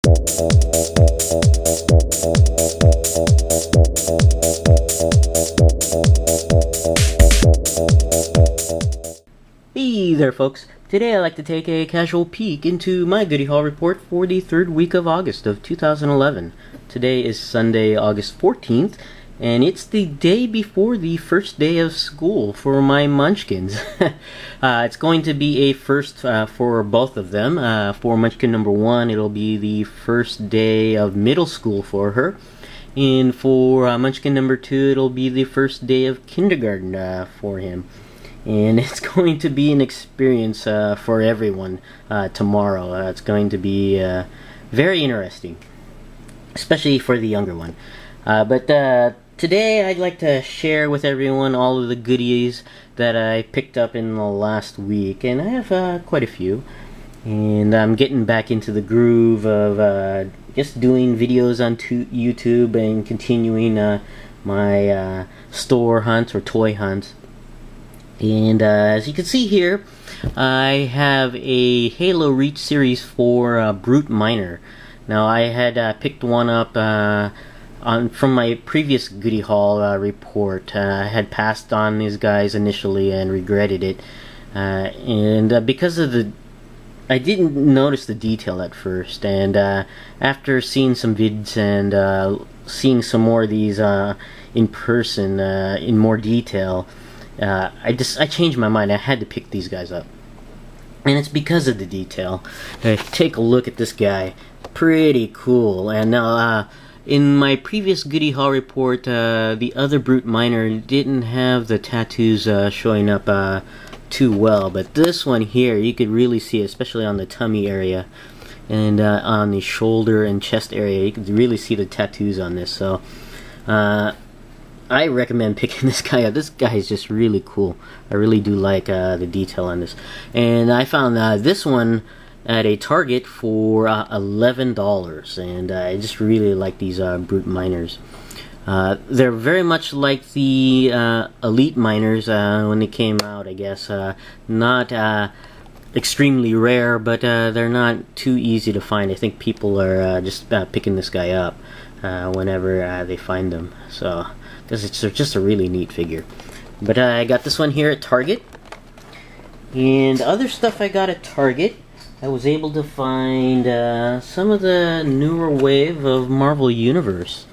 Hey there folks, today I'd like to take a casual peek into my Goody Haul report for the third week of August of 2011. Today is Sunday, August 14th, and it's the day before the first day of school for my munchkins. It's going to be a first for both of them. For munchkin number 1, it'll be the first day of middle school for her. And for munchkin number 2, it'll be the first day of kindergarten for him. And it's going to be an experience for everyone tomorrow. It's going to be very interesting, especially for the younger one. But today I'd like to share with everyone all of the goodies that I picked up in the last week, and I have quite a few. And I'm getting back into the groove of just doing videos on YouTube and continuing my store hunts or toy hunts. And as you can see here, I have a Halo Reach series for Brute Miner. Now I had picked one up from my previous Goody Haul report. I had passed on these guys initially and regretted it. Because of I didn't notice the detail at first, and after seeing some vids and seeing some more of these in person in more detail, I changed my mind. I had to pick these guys up, and it's because of the detail. Take a look at this guy, pretty cool. And now in my previous Goody Haul report, the other Brute Miner didn't have the tattoos showing up too well, but this one here, you could really see it, especially on the tummy area and on the shoulder and chest area. You could really see the tattoos on this. So I recommend picking this guy up. This guy is just really cool. I really do like the detail on this. And I found this one at a Target for $11, and I just really like these Brute Miners. They're very much like the Elite Miners when they came out, I guess. Not extremely rare, but they're not too easy to find. I think people are just picking this guy up whenever they find them. So, because it's just a really neat figure. But I got this one here at Target. And other stuff I got at Target, I was able to find some of the newer wave of Marvel Universe.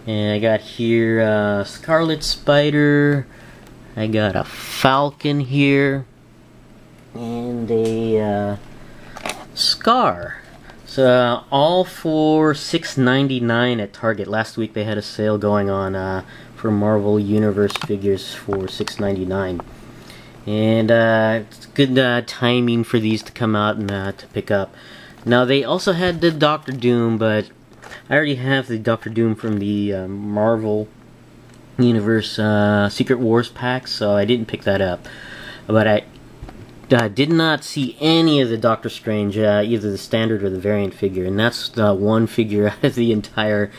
And I got here Scarlet Spider, I got a Falcon here, and a Scar. So all for $6.99 at Target. Last week they had a sale going on for Marvel Universe figures for $6.99. And it's good timing for these to come out and to pick up. Now they also had the Doctor Doom, but I already have the Doctor Doom from the Marvel Universe Secret Wars pack, so I didn't pick that up. But I did not see any of the Doctor Strange, either the standard or the variant figure, and that's the one figure out of the entire,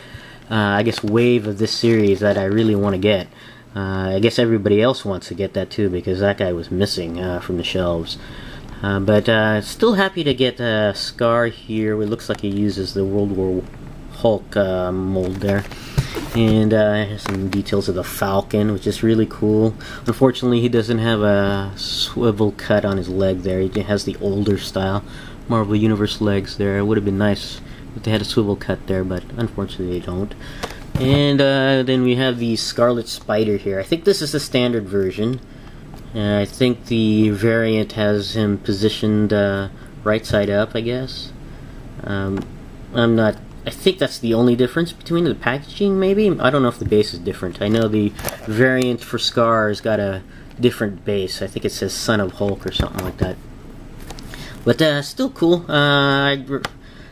I guess, wave of this series that I really want to get. I guess everybody else wants to get that too, because that guy was missing from the shelves. But still happy to get Scar here. It looks like he uses the World War Hulk mold there. And has some details of the Falcon, which is really cool. Unfortunately, he doesn't have a swivel cut on his leg there. He has the older style Marvel Universe legs there. It would have been nice if they had a swivel cut there, but unfortunately they don't. And then we have the Scarlet Spider here. I think this is the standard version. I think the variant has him positioned right side up, I guess. I think that's the only difference between the packaging, maybe? I don't know if the base is different. I know the variant for Scar has got a different base. I think it says Son of Hulk or something like that. But still cool. I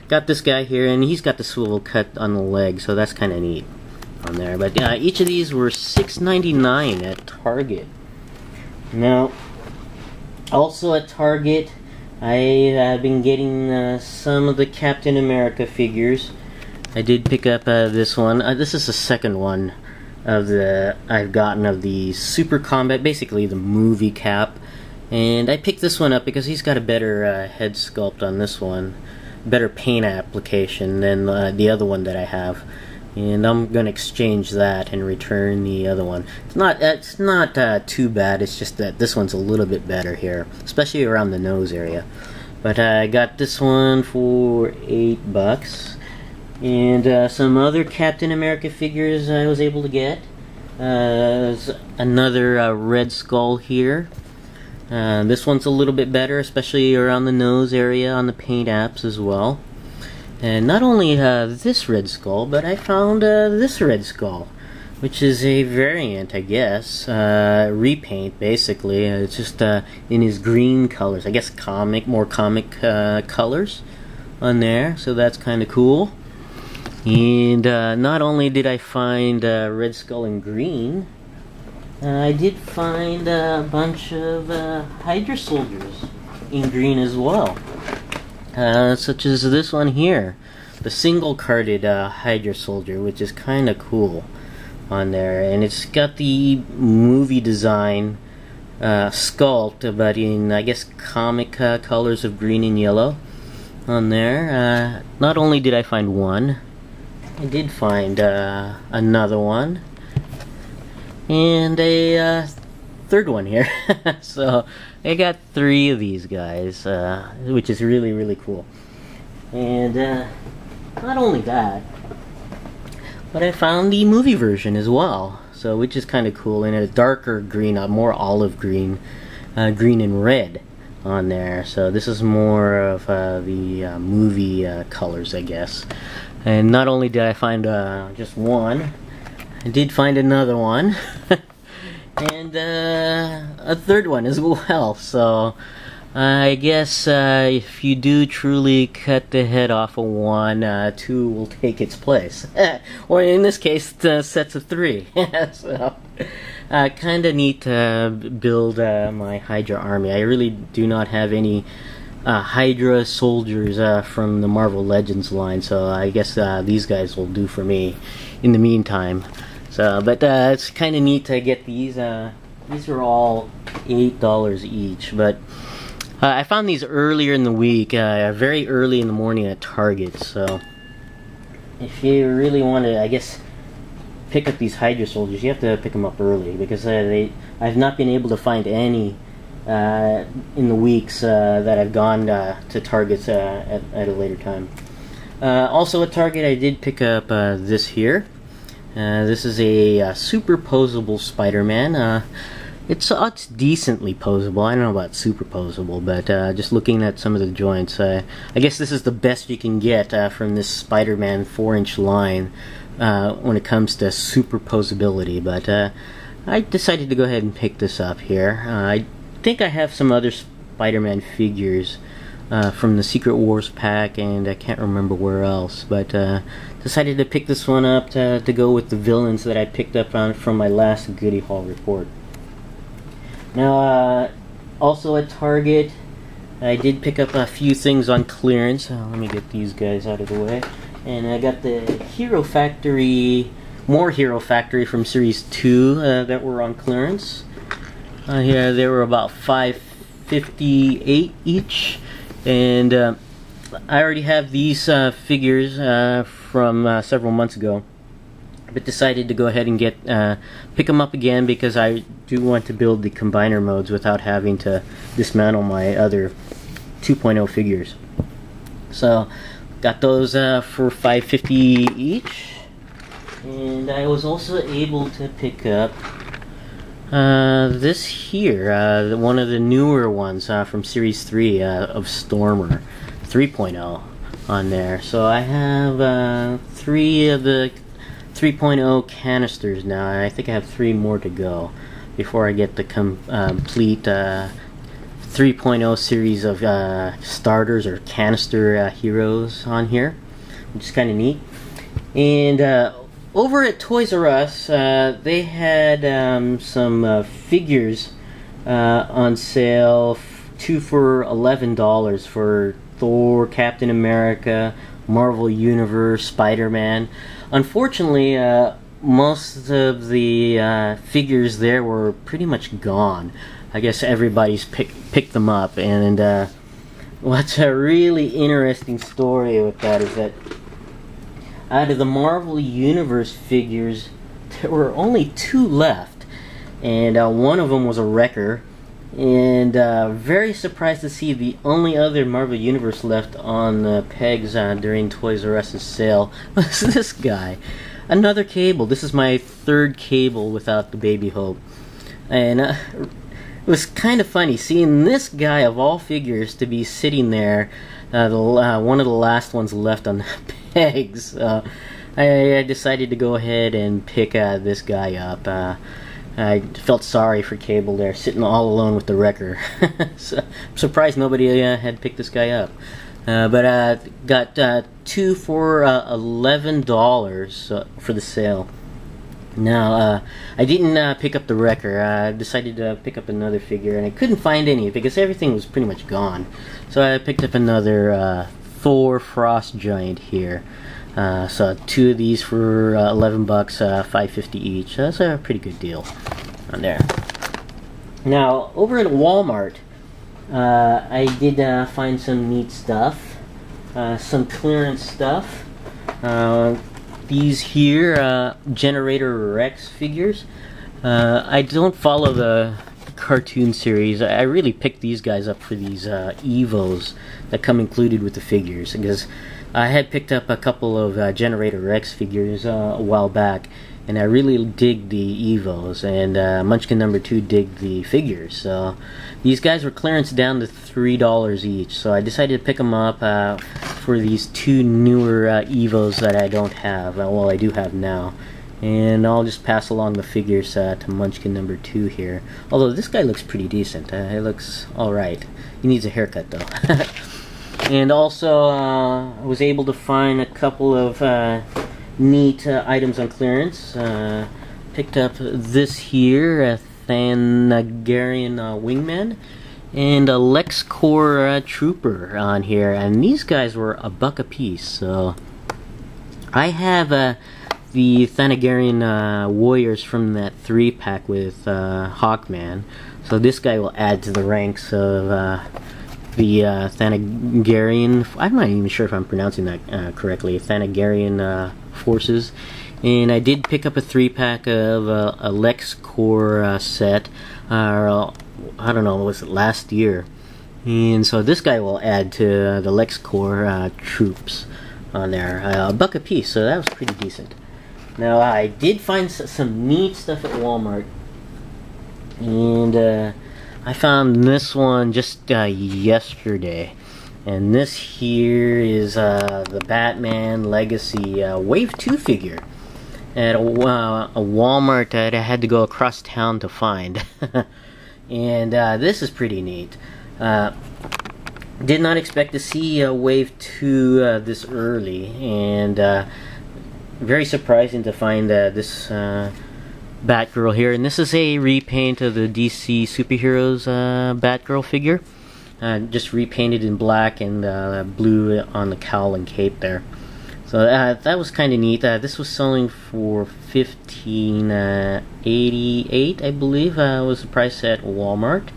got this guy here, and he's got the swivel cut on the leg, so that's kind of neat on there. But each of these were $6.99 at Target. Now, also at Target, I have been getting some of the Captain America figures. I did pick up this one. This is the second one of I've gotten of the Super Combat, basically the movie Cap. And I picked this one up because he's got a better head sculpt on this one. better paint application than the other one that I have, and I'm gonna exchange that and return the other one. It's not too bad. It's just that this one's a little bit better here, especially around the nose area. But I got this one for $8, and some other Captain America figures I was able to get. There's another Red Skull here. This one's a little bit better, especially around the nose area on the paint apps as well. And not only this Red Skull, but I found this Red Skull, which is a variant, I guess, repaint basically. It's just in his green colors, I guess more comic colors on there, so that's kind of cool. And not only did I find Red Skull in green, I did find a bunch of Hydra soldiers in green as well, such as this one here, the single-carded Hydra soldier, which is kind of cool on there, and it's got the movie design sculpt, but in, I guess, comic colors of green and yellow on there. Not only did I find one, I did find another one, and a third one here. So I got 3 of these guys, which is really, really cool. And not only that, but I found the movie version as well, so which is kind of cool, in a darker green, a more olive green, green and red on there. So this is more of the movie colors, I guess. And not only did I find just one, I did find another one, and a third one as well. So I guess if you do truly cut the head off of one, 2 will take its place. Or in this case, sets of 3. So kind of neat to build my Hydra army. I really do not have any Hydra soldiers from the Marvel Legends line, so I guess these guys will do for me in the meantime. So, but it's kind of neat to get these. These are all $8 each, but I found these earlier in the week, very early in the morning at Target. So if you really want to, I guess, pick up these Hydra soldiers, you have to pick them up early, because I've not been able to find any in the weeks that I've gone to Targets at a later time. Also at Target, I did pick up this here. This is a superposable Spider-Man. It's decently posable. I don't know about superposable, but just looking at some of the joints, I guess this is the best you can get from this Spider-Man 4-inch line when it comes to superposability. But I decided to go ahead and pick this up here. I think I have some other Spider-Man figures from the Secret Wars pack, and I can't remember where else, but decided to pick this one up to go with the villains that I picked up from my last Goody Haul report. Now, also at Target, I did pick up a few things on clearance. Let me get these guys out of the way. And I got the Hero Factory, more Hero Factory from Series 2 that were on clearance. Here they were about $5.58 each, and I already have these figures from several months ago, but decided to go ahead and pick them up again, because I do want to build the combiner modes without having to dismantle my other 2.0 figures. So got those for $5.50 each, and I was also able to pick up this here, one of the newer ones from Series 3 of Stormer 3.0 on there. So I have 3 of the 3.0 canisters now, and I think I have 3 more to go before I get the complete 3.0 series of starters or canister heroes on here, which is kind of neat. And over at Toys R Us, they had some figures on sale, 2 for $11 for Thor, Captain America, Marvel Universe, Spider-Man. Unfortunately, most of the figures there were pretty much gone. I guess everybody's picked them up, and what's a really interesting story with that is that out of the Marvel Universe figures, there were only 2 left, and one of them was a wrecker. And very surprised to see the only other Marvel Universe left on pegs during Toys R Us's sale was this guy. Another Cable. This is my 3rd Cable without the Baby Hope. And it was kind of funny seeing this guy of all figures to be sitting there, one of the last ones left on the pegs. I decided to go ahead and pick this guy up. I felt sorry for Cable there, sitting all alone with the wrecker. So, I'm surprised nobody had picked this guy up. But got 2 for $11 for the sale. Now, I didn't pick up the wrecker. I decided to pick up another figure, and I couldn't find any because everything was pretty much gone. So I picked up another Thor Frost Giant here. So 2 of these for $11, $5.50 each. That's a pretty good deal on there. Now, over at Walmart, I did find some neat stuff, some clearance stuff. These here, Generator Rex figures. I don't follow the cartoon series. I really picked these guys up for these Evos that come included with the figures, because I had picked up a couple of Generator Rex figures a while back, and I really dig the Evos, and Munchkin number 2 dig the figures. So these guys were clearance down to $3 each, so I decided to pick them up for these 2 newer Evos that I don't have. Well, I do have now. And I'll just pass along the figures to Munchkin number 2 here. Although this guy looks pretty decent. He looks alright. He needs a haircut though. And also, I was able to find a couple of neat items on clearance. Picked up this here, a Thanagarian Wingman, and a LexCorp Trooper on here. And these guys were $1 a piece. So I have the Thanagarian Warriors from that 3-pack with Hawkman. So this guy will add to the ranks of the Thanagarian, I'm not even sure if I'm pronouncing that correctly, Thanagarian forces. And I did pick up a 3-pack of a LexCorp set, I don't know, was it last year? And so this guy will add to the LexCorp troops on there. $1 a piece, so that was pretty decent. Now, I did find some neat stuff at Walmart, and I found this one just yesterday, and this here is the Batman Legacy Wave 2 figure at a Walmart that I had to go across town to find. And this is pretty neat. Did not expect to see Wave 2 this early, and very surprising to find this Batgirl here. And this is a repaint of the DC Superheroes Batgirl figure. Just repainted in black and blue on the cowl and cape there. So that was kind of neat. This was selling for $15.88, I believe, was the price at Walmart.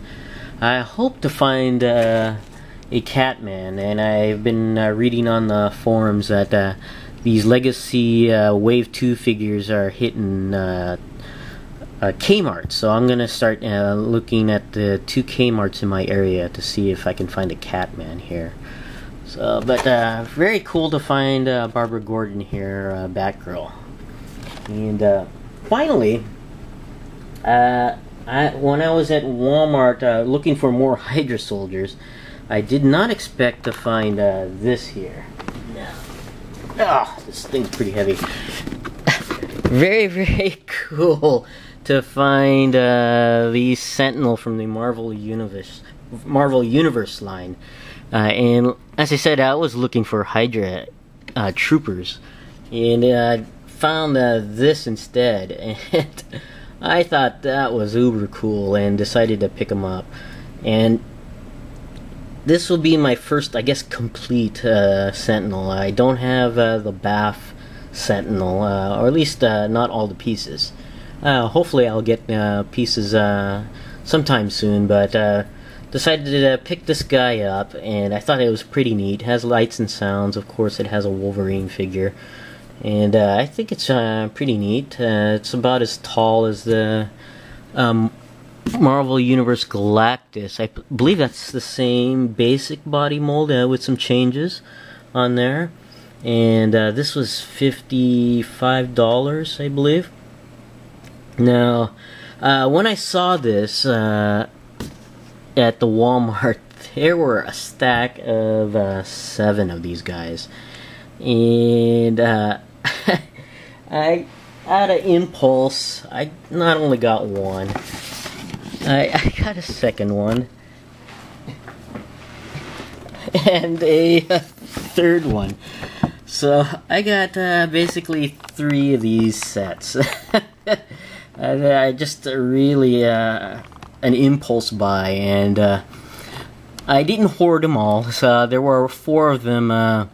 I hope to find a Catman, and I've been reading on the forums that these Legacy Wave 2 figures are hitting Kmart, so I'm going to start looking at the 2 Kmarts in my area to see if I can find a Catman here. So, but very cool to find Barbara Gordon here, Batgirl. And finally, when I was at Walmart looking for more Hydra soldiers, I did not expect to find this here. Oh, this thing's pretty heavy. Very, very cool to find the Sentinel from the Marvel Universe line. And as I said, I was looking for Hydra troopers, and found this instead, and I thought that was uber cool and decided to pick them up. And this will be my first, I guess, complete Sentinel. I don't have the Bath Sentinel, or at least not all the pieces. Hopefully I'll get pieces sometime soon, but decided to pick this guy up, and I thought it was pretty neat. It has lights and sounds. Of course, it has a Wolverine figure, and I think it's pretty neat. It's about as tall as the Marvel Universe Galactus. I believe that's the same basic body mold with some changes on there. And this was $55, I believe. Now, when I saw this at the Walmart, there were a stack of 7 of these guys. And I, out of impulse, I not only got one, I got a second one, and a third one. So I got basically 3 of these sets. I just really an impulse buy, and I didn't hoard them all. So there were 4 of them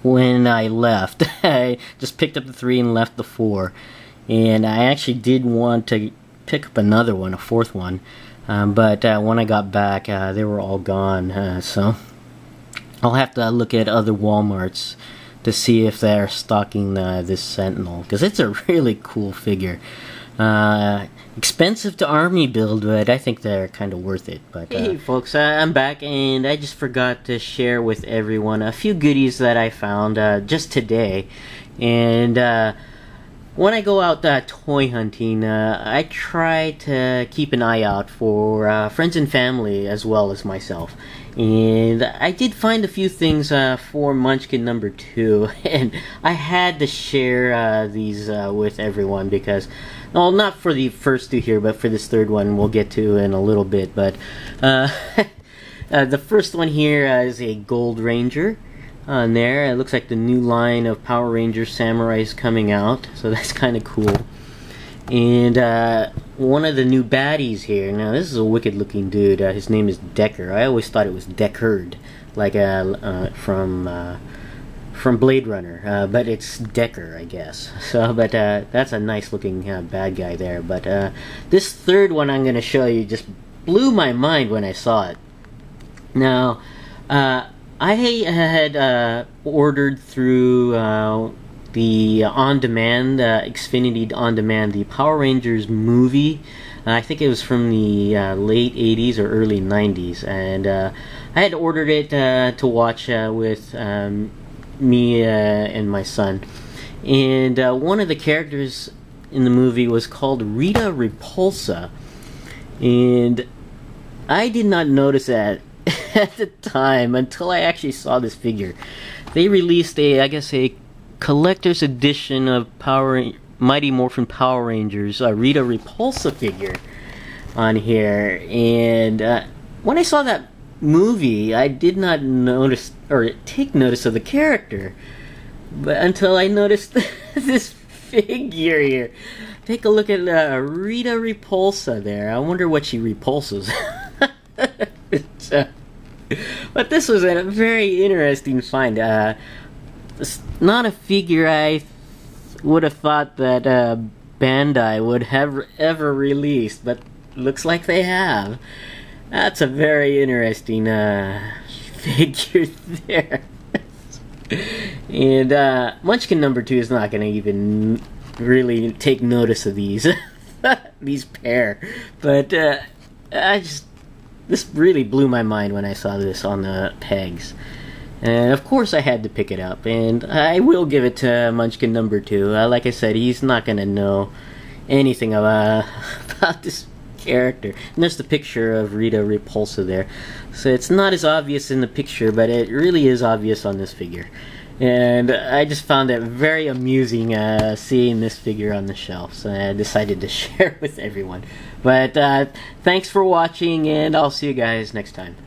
when I left. I just picked up the 3 and left the 4, and I actually did want to pick up another one, a 4th one, but when I got back, they were all gone. So I'll have to look at other Walmarts to see if they're stocking this Sentinel, because it's a really cool figure. Expensive to army build, but I think they're kind of worth it. But hey folks, I'm back, and I just forgot to share with everyone a few goodies that I found just today. And when I go out toy hunting, I try to keep an eye out for friends and family as well as myself. And I did find a few things for Munchkin number 2, and I had to share these with everyone because, well, not for the first 2 here, but for this 3rd one we'll get to in a little bit. But the first one here is a Gold Ranger. On there, it looks like the new line of Power Rangers Samurais coming out, so that's kind of cool. And one of the new baddies here. Now this is a wicked looking dude. His name is Decker. I always thought it was Deckard, like from Blade Runner, but it's Decker, I guess. So, but that's a nice looking bad guy there. But this 3rd one I'm going to show you just blew my mind when I saw it. Now, I had ordered through the on-demand, Xfinity on-demand, the Power Rangers movie. I think it was from the late 80s or early 90s. And I had ordered it to watch with me and my son. And one of the characters in the movie was called Rita Repulsa. And I did not notice that at the time until I actually saw this figure. They released I guess a collector's edition of Mighty Morphin Power Rangers Rita Repulsa figure on here, and when I saw that movie, I did not notice or take notice of the character, but until I noticed this figure here. Take a look at Rita Repulsa there. I wonder what she repulses. But this was a very interesting find. It's not a figure I would have thought that Bandai would have ever released, but looks like they have. That's a very interesting figure there. And Munchkin number 2 is not going to even really take notice of these these pair. But this really blew my mind when I saw this on the pegs. And of course I had to pick it up, and I will give it to Munchkin number 2. Like I said, he's not going to know anything about this character. And there's the picture of Rita Repulsa there. So it's not as obvious in the picture, but it really is obvious on this figure. And I just found it very amusing seeing this figure on the shelf, so I decided to share it with everyone. But thanks for watching, and I'll see you guys next time.